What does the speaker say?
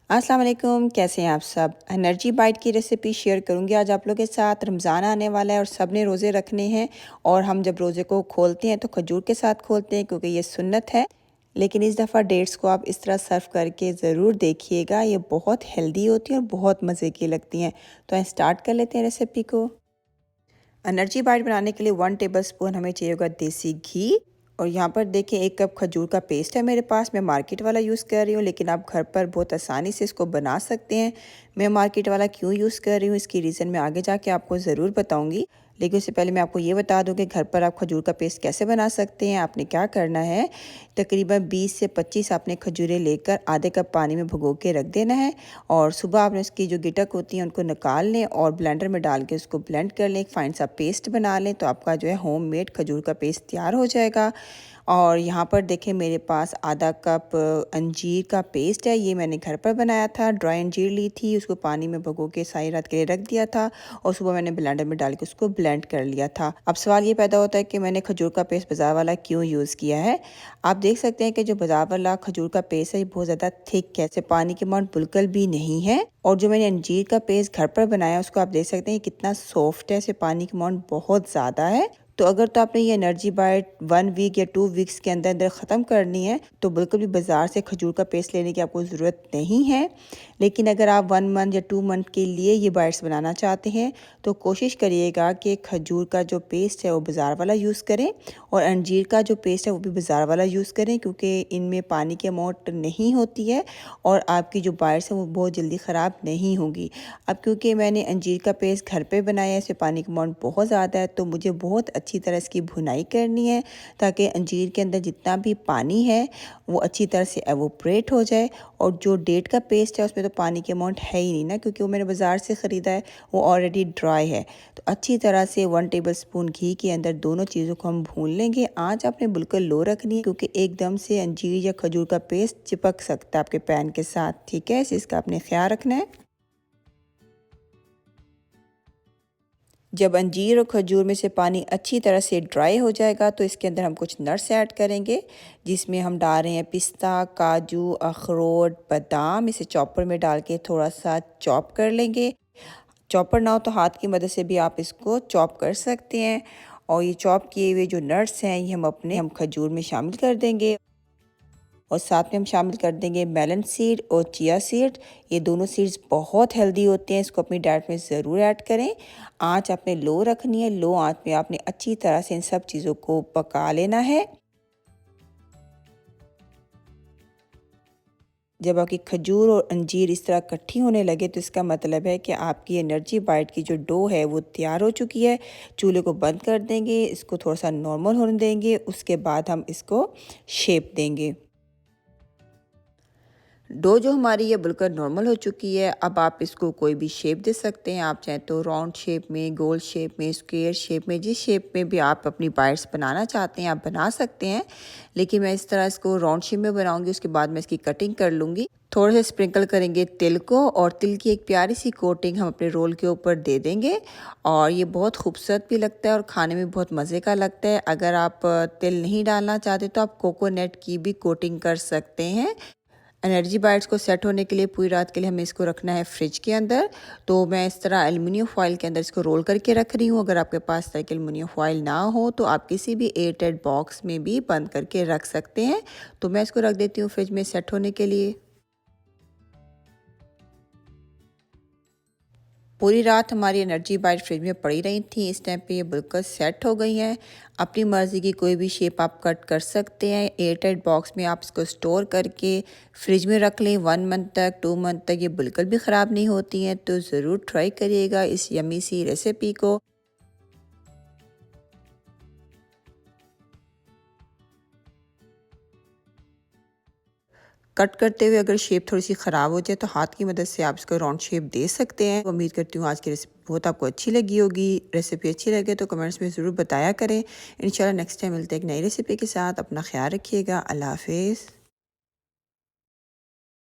अस्सलाम वालेकुम, कैसे हैं आप सब। एनर्जी बाइट की रेसिपी शेयर करूंगी आज आप लोगों के साथ। रमज़ान आने वाला है और सब ने रोज़े रखने हैं और हम जब रोज़े को खोलते हैं तो खजूर के साथ खोलते हैं क्योंकि ये सुन्नत है। लेकिन इस दफ़ा डेट्स को आप इस तरह सर्व करके ज़रूर देखिएगा, ये बहुत हेल्दी होती हैं और बहुत मज़े की लगती हैं। तो स्टार्ट कर लेते हैं रेसिपी को। एनर्जी बाइट बनाने के लिए 1 टेबल स्पून हमें चाहिए होगा देसी घी। और यहाँ पर देखें 1 कप खजूर का पेस्ट है मेरे पास। मैं मार्केट वाला यूज़ कर रही हूँ, लेकिन आप घर पर बहुत आसानी से इसको बना सकते हैं। मैं मार्केट वाला क्यों यूज़ कर रही हूँ, इसकी रीज़न मैं आगे जाके आपको ज़रूर बताऊँगी। लेकिन उससे पहले मैं आपको ये बता दूँ कि घर पर आप खजूर का पेस्ट कैसे बना सकते हैं। आपने क्या करना है, तकरीबन 20 से 25 आपने खजूरें लेकर आधे कप पानी में भिगो के रख देना है। और सुबह आपने उसकी जो गिटक होती है उनको निकाल लें और ब्लेंडर में डाल के उसको ब्लेंड कर लें, एक फाइन सा पेस्ट बना लें। तो आपका जो है होममेड खजूर का पेस्ट तैयार हो जाएगा। और यहाँ पर देखें मेरे पास आधा कप अंजीर का पेस्ट है। ये मैंने घर पर बनाया था, ड्राई अंजीर ली थी, उसको पानी में भिगो के सारी रात के लिए रख दिया था और सुबह मैंने ब्लेंडर में डाल के उसको ब्लेंड कर लिया था। अब सवाल ये पैदा होता है कि मैंने खजूर का पेस्ट बाज़ार वाला क्यों यूज़ किया है। आप देख सकते हैं कि जो बाज़ार वाला खजूर का पेस्ट है ये बहुत ज़्यादा थिक है, इससे पानी की अमाउंट बिल्कुल भी नहीं है। और जो मैंने अंजीर का पेस्ट घर पर बनाया उसको आप देख सकते हैं कितना सॉफ्ट है, इससे पानी की अमाउंट बहुत ज़्यादा है। तो अगर तो आपने ये एनर्जी बाइट 1 वीक या 2 वीक्स के अंदर अंदर ख़त्म करनी है तो बिल्कुल भी बाज़ार से खजूर का पेस्ट लेने की आपको ज़रूरत नहीं है। लेकिन अगर आप 1 मंथ या 2 मंथ के लिए ये बाइट्स बनाना चाहते हैं तो कोशिश करिएगा कि खजूर का जो पेस्ट है वो बाज़ार वाला यूज़ करें और अंजीर का जो पेस्ट है वो भी बाज़ार वाला यूज़ करें, क्योंकि इनमें पानी की अमाउंट नहीं होती है और आपकी जो बाइट्स हैं वो बहुत जल्दी ख़राब नहीं होंगी। अब क्योंकि मैंने अंजीर का पेस्ट घर पे बनाया है, इसमें पानी की अमाउंट बहुत ज़्यादा है, तो मुझे बहुत अच्छी तरह इसकी भुनाई करनी है ताकि अंजीर के अंदर जितना भी पानी है वो अच्छी तरह से एवोपरेट हो जाए। और जो डेट का पेस्ट है उसमें तो पानी की अमाउंट है ही नहीं ना, क्योंकि वो मैंने बाज़ार से ख़रीदा है, वो ऑलरेडी ड्राई है। तो अच्छी तरह से 1 टेबल स्पून घी के अंदर दोनों चीज़ों को हम भून लेंगे। आँच आपने बिल्कुल लो रखनी है क्योंकि एकदम से अंजीर या खजूर का पेस्ट चिपक सकता है आपके पैन के साथ, ठीक है, इसका आपने ख्याल रखना है। जब अंजीर और खजूर में से पानी अच्छी तरह से ड्राई हो जाएगा तो इसके अंदर हम कुछ नट्स ऐड करेंगे, जिसमें हम डाल रहे हैं पिस्ता, काजू, अखरोट, बादाम। इसे चॉपर में डाल के थोड़ा सा चॉप कर लेंगे। चॉपर ना हो तो हाथ की मदद से भी आप इसको चॉप कर सकते हैं। और ये चॉप किए हुए जो नट्स हैं ये हम खजूर में शामिल कर देंगे और साथ में हम शामिल कर देंगे मेलन सीड और चिया सीड। ये दोनों सीड्स बहुत हेल्दी होते हैं, इसको अपनी डाइट में ज़रूर ऐड करें। आंच आपने लो रखनी है, लो आंच में आपने अच्छी तरह से इन सब चीज़ों को पका लेना है। जब आपकी खजूर और अंजीर इस तरह इकट्ठी होने लगे तो इसका मतलब है कि आपकी एनर्जी बाइट की जो डो है वो तैयार हो चुकी है। चूल्हे को बंद कर देंगे, इसको थोड़ा सा नॉर्मल होने देंगे, उसके बाद हम इसको शेप देंगे। डो जो हमारी ये बिल्कुल नॉर्मल हो चुकी है। अब आप इसको कोई भी शेप दे सकते हैं, आप चाहें तो राउंड शेप में, गोल शेप में, स्क्वायर शेप में, जिस शेप में भी आप अपनी बाइट्स बनाना चाहते हैं आप बना सकते हैं। लेकिन मैं इस तरह इसको राउंड शेप में बनाऊंगी, उसके बाद मैं इसकी कटिंग कर लूँगी। थोड़े से स्प्रिंकल करेंगे तिल को और तिल की एक प्यारी सी कोटिंग हम अपने रोल के ऊपर दे देंगे और ये बहुत खूबसूरत भी लगता है और खाने में बहुत मज़े का लगता है। अगर आप तिल नहीं डालना चाहते तो आप कोकोनट की भी कोटिंग कर सकते हैं। एनर्जी बाइट्स को सेट होने के लिए पूरी रात के लिए हमें इसको रखना है फ्रिज के अंदर। तो मैं इस तरह एल्युमिनियम फॉइल के अंदर इसको रोल करके रख रही हूँ। अगर आपके पास तरह के एल्युमिनियम फॉइल ना हो तो आप किसी भी एयरटाइट बॉक्स में भी बंद करके रख सकते हैं। तो मैं इसको रख देती हूँ फ्रिज में सेट होने के लिए। पूरी रात हमारी एनर्जी बाइट फ्रिज में पड़ी रही थी, इस टाइम पे ये बिल्कुल सेट हो गई हैं। अपनी मर्ज़ी की कोई भी शेप आप कट कर सकते हैं। एयरटाइट बॉक्स में आप इसको स्टोर करके फ्रिज में रख लें 1 मंथ तक, 2 मंथ तक, ये बिल्कुल भी ख़राब नहीं होती हैं। तो ज़रूर ट्राई करिएगा इस यमी सी रेसिपी को। कट करते हुए अगर शेप थोड़ी सी ख़राब हो जाए तो हाथ की मदद से आप इसको राउंड शेप दे सकते हैं। उम्मीद करती हूँ आज की रेसिपी बहुत आपको अच्छी लगी होगी। रेसिपी अच्छी लगे तो कमेंट्स में ज़रूर बताया करें। इंशाल्लाह नेक्स्ट टाइम मिलते हैं एक नई रेसिपी के साथ। अपना ख्याल रखिएगा। अल्लाह हाफिज़।